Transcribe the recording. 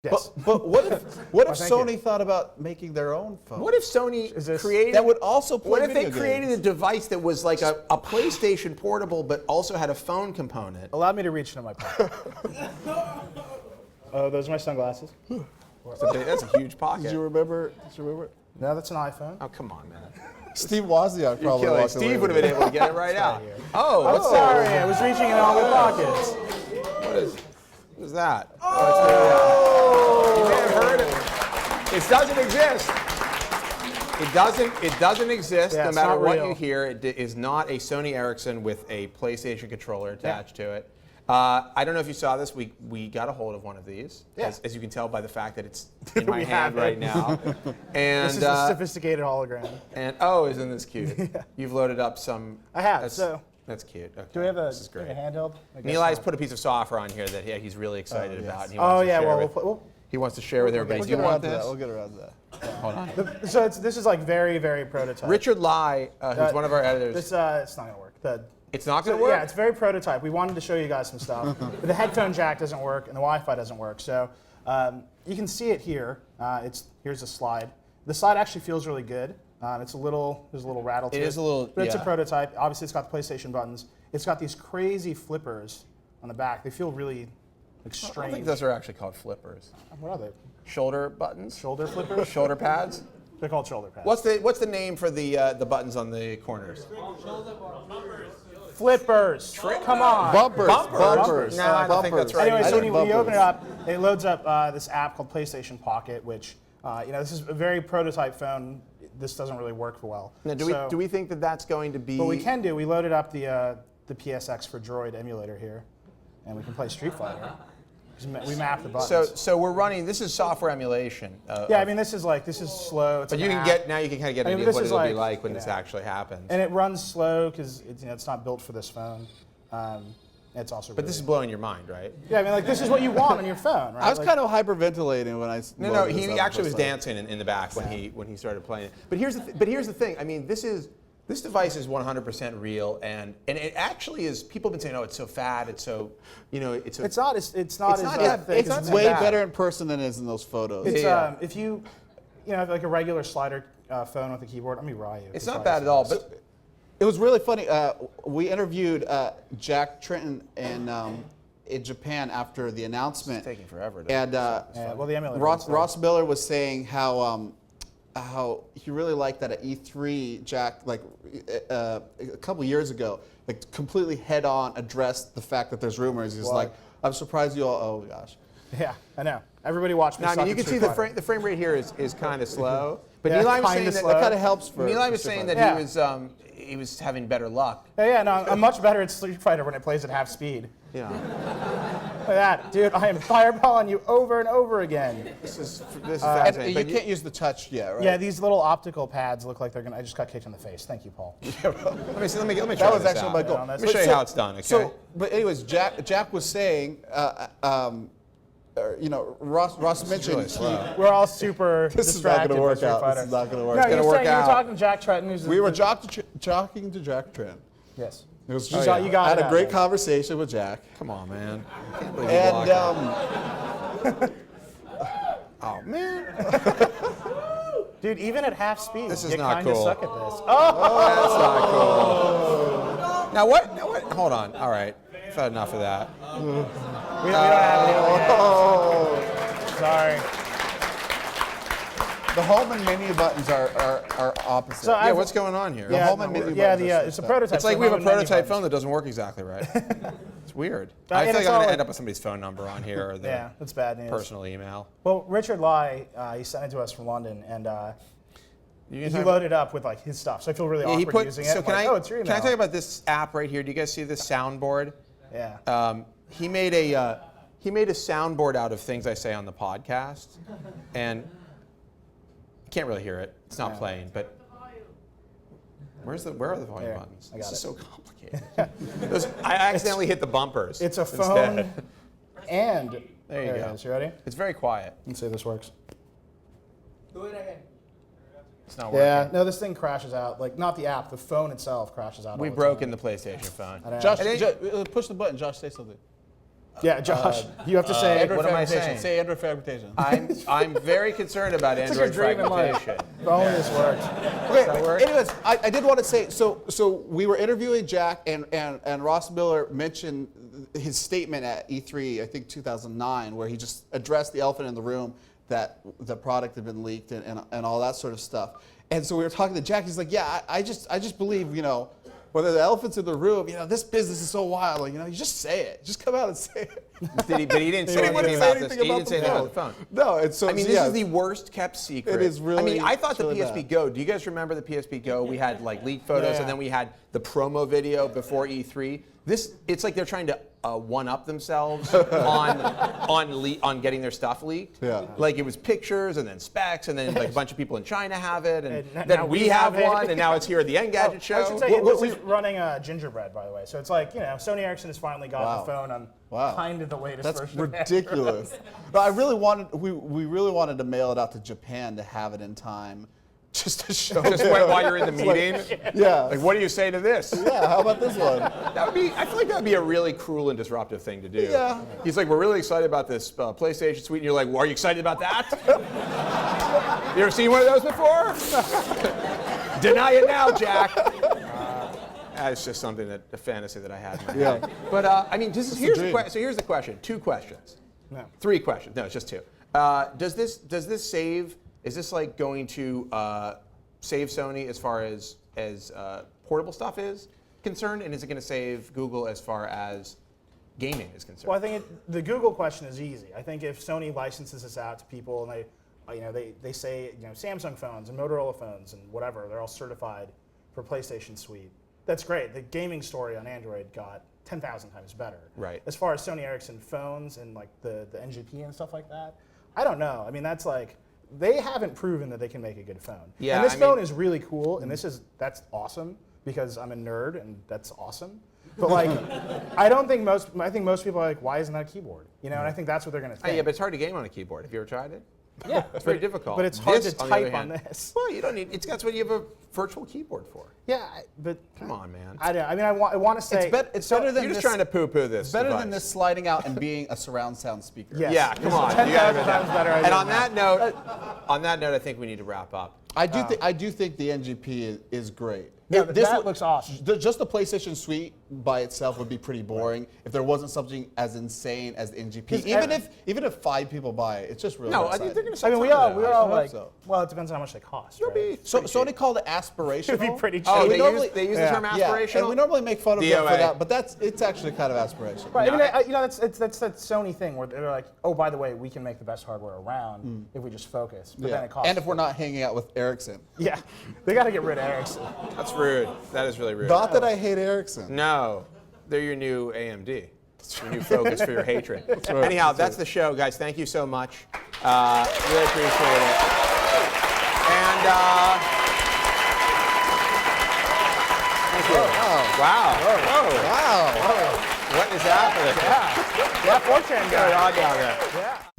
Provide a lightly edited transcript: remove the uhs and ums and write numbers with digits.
Yes. But what if Sony thought about making their own phone? What if Sony created that would also play What if they video created games? a device that was like a PlayStation portable, but also had a phone component? Allow me to reach into my pocket. Oh, those are my sunglasses. That's a huge pocket. Did you remember? No, that's an iPhone. Oh, come on, man. Steve Wozniak probably Killing. walked away Steve with would have been it. able to get it right out. Oh, sorry, I was reaching in all my pockets. What is that? Oh, you may have heard it. It doesn't exist. It doesn't exist. Yeah, no it's matter not what real. you hear, it is not a Sony Ericsson with a PlayStation controller attached to it. I don't know if you saw this. We got a hold of one of these, as you can tell by the fact that it's in my hand right now. And This is a sophisticated hologram. And oh, isn't this cute? You've loaded up some. I have. That's cute. Okay. Do we have a, this is great. a handheld? Nilay's put a piece of software on here that he's really excited about. And he Oh wants to yeah, share well, he wants to share with everybody. Do you want this? We'll get around to that. Hold on. so this is like very, very prototype. Richard Lai, who's one of our editors. It's not gonna work. It's not going to work? Yeah, it's very prototype. We wanted to show you guys some stuff. But the headphone jack doesn't work and the Wi-Fi doesn't work. So you can see it here. Here's a slide. The slide actually feels really good. There's a little rattle to it. It is a little, but it's a prototype. Obviously, it's got the PlayStation buttons. It's got these crazy flippers on the back. They feel really strange. I don't think those are actually called flippers. What are they? Shoulder buttons? Shoulder flippers? Shoulder pads? They're called shoulder pads. What's the name for the buttons on the corners? Flippers. Come on. Bumpers. No, I don't think that's right. Anyway, so when you bumpers. open it up, it loads up this app called PlayStation Pocket, which this is a very prototype phone. This doesn't really work well. Now, do we think that that's going to be? What we can do, we loaded up the PSX for Droid emulator here, and we can play Street Fighter. We map the buttons. So we're running. This is software emulation. Yeah, I mean this is slow. It's But an you can app. get now. You can kind of get an idea of this what is it'll be like when this yeah. actually happens. And it runs slow because it's not built for this phone. It's also. But this is blowing your mind, right? Yeah, I mean this is what you want on your phone, right? I was kind of hyperventilating when I. No. loaded this He up actually was first time. dancing in the back when he started playing it. But here's the thing. I mean, this device is 100% real, and it actually is. People have been saying, "Oh, it's so fat. It's so, it's." It's not as thick. It's not way bad. better in person than it is in those photos. It's Yeah. if you have like a regular slider phone with a keyboard. Let me Ryu. It's not bad at all, but It was really funny. We interviewed Jack Trenton in Japan after the announcement. it's taking forever. To And well, the emulator. Ross Miller was saying how he really liked that at E3, Jack, like a couple years ago, like completely head-on addressed the fact that there's rumors. He's like, I'm surprised you all. Oh gosh. Yeah, I know. Everybody watch me. Now, I suck mean, you at can see Street the frame rate here is kind of slow. But Yeah, Nilay was kinda saying slow. That kind of helps for. Nilay for was Street saying Fighter. that he was having better luck. Yeah, no, I'm much better at Street Fighter when it plays at half speed. Yeah. Look at that, dude. I am fireballing you over and over again. This is And fascinating. you But can't use the touch yet, right? Yeah, these little optical pads look like they're gonna. I just got kicked in the face. Thank you, Paul. let me try That was this actually out. my goal. Yeah, Let me show you how it's done. Okay. So, but anyways, Jack was saying, Ross mentioned. really slow. We're all super This is not distracted going to by work Street out. Fighter. This is not going to work No, out. you're gonna work saying you were out. talking to Jack Trenton, who's We were talking to Jack Trent. Yes. It was You got I had it a out great there. conversation with Jack. Come on, man. I can't believe you blocked And Oh man. Dude, even at half speed, This is you not kind of cool. suck at this. Oh! That's not cool. Now what? Hold on. All right. I've had enough of that. We don't have it yet. Sorry. the home and menu buttons are opposite. So Yeah, what's going on here? The home and menu yeah, buttons are it's a switched prototype. It's like so we have a home and menu prototype buttons. phone that doesn't work exactly right. It's weird. But- I and feel like it's I'm all going to like- end up with somebody's phone number on here or their Yeah, that's bad news. personal email. Well, Richard Lai, he sent it to us from London, and You he talk- loaded up with like his stuff. So I feel really Yeah, he awkward put. using So it. can Like, I? oh, it's your Can email. I tell you about this app right here? Do you guys see this soundboard? Yeah. He made a soundboard out of things I say on the podcast, and I can't really hear it. It's not playing, but where are the volume There, buttons? I got This is it. so complicated. I accidentally hit the bumpers. It's a phone instead. and There you it go. is. You ready? It's very quiet. Let's see if this works. Do it again. It's not working. Yeah, no, this thing crashes out. Like, not the app, the phone itself crashes out. We've all the broken time. the PlayStation phone. I know. Josh, And push the button. Josh, say something. Yeah, Josh, you have to say. what am I fabrication. saying? Say Android fabrication. I'm very concerned about It's like Android your dream in life. fragmentation. If only this worked. Okay, that work? anyways, I did want to say, so we were interviewing Jack, and Ross Miller mentioned his statement at E3, I think 2009, where he just addressed the elephant in the room that the product had been leaked and all that sort of stuff. And so we were talking to Jack. He's like, yeah, I just believe, whether the elephant's in the room, this business is so wild. You just say it. Just come out and say it. But he didn't say anything about this. He didn't say anything about the phone. No, it's so. I mean, this is the worst kept secret. It is really. I mean, I thought the really PSP bad. Go. Do you guys remember the PSP Go? We had like leaked photos, Yeah. and then we had the promo video before E3. It's like they're trying to one up themselves on getting their stuff leaked. Yeah. Like it was pictures and then specs, and then like a bunch of people in China have it, and now then we have it. one, and now it's here at the Engadget Show. I should say this is running Gingerbread, by the way. So it's like, Sony Ericsson has finally gotten Wow. the phone on Wow. kind of the latest That's version of ridiculous. But I really wanted, we really wanted to mail it out to Japan to have it in time, just to show. Just them. while you're in the meeting. Yeah. Like, what do you say to this? Yeah. How about this one? That would be. I feel like that would be a really cruel and disruptive thing to do. Yeah. He's like, we're really excited about this PlayStation Suite, and you're like, well, are you excited about that? You ever seen one of those before? Deny it now, Jack. That's just something a fantasy that I had. In my head. But I mean, here's the question. 2 questions. No. 3 questions. No, it's just 2. Does this save? Is this like going to save Sony as far as portable stuff is concerned, and is it going to save Google as far as gaming is concerned? Well, I think the Google question is easy. I think if Sony licenses this out to people and they say Samsung phones and Motorola phones and whatever, they're all certified for PlayStation Suite. That's great. The gaming story on Android got 10,000 times better. Right. As far as Sony Ericsson phones and like the NGP and stuff like that, I don't know. I mean, that's like they haven't proven that they can make a good phone. Yeah, and this I phone mean- is really cool, and that's awesome because I'm a nerd and that's awesome. But like, I think most people are like, why isn't that a keyboard? And I think that's what they're gonna think. Yeah, but it's hard to game on a keyboard. Have you ever tried it? Yeah, It's very difficult. But it's hard This, to on the other type on hand- this. Well, you don't need. That's what you have a virtual keyboard for. Yeah, but Come on, man. I want to say It's better than You're just this. trying to poo-poo this. It's better than device. this sliding out and being a surround sound speaker. Yes. Yeah, come This is on. 10,000 You gotta admit times that. better idea And on than that note, I think we need to wrap up. I do think the NGP is great. Yeah, This that looks awesome. Just the PlayStation Suite by itself would be pretty boring if there wasn't something as insane as the NGP. 'Cause even if 5 people buy it, it's just really No, I exciting. think they're going to. I mean, we all hope like. so. Well, it depends on how much they cost. It'll Right? be. So pretty Sony cheap. called it aspirational. It'd be pretty cheap. Oh, And we they normally- use the term Yeah, aspirational. and we normally make fun of them for DOA. that, but it's actually kind of aspirational. Right. No, I mean, that's that Sony thing where they're like, oh, by the way, we can make the best hardware around if we just focus. But then it costs. And if we're not hanging out with Ericsson. Yeah, they got to get rid of Ericsson. That's rude. That is really rude. Not that I hate Ericsson. No, they're your new AMD. Your new focus for your hatred. right. Anyhow, that's the show, guys. Thank you so much. Really appreciate it. And thank you. Wow. Whoa. Wow. What is happening? Yeah, 4chan What's guy. going on down there? Yeah.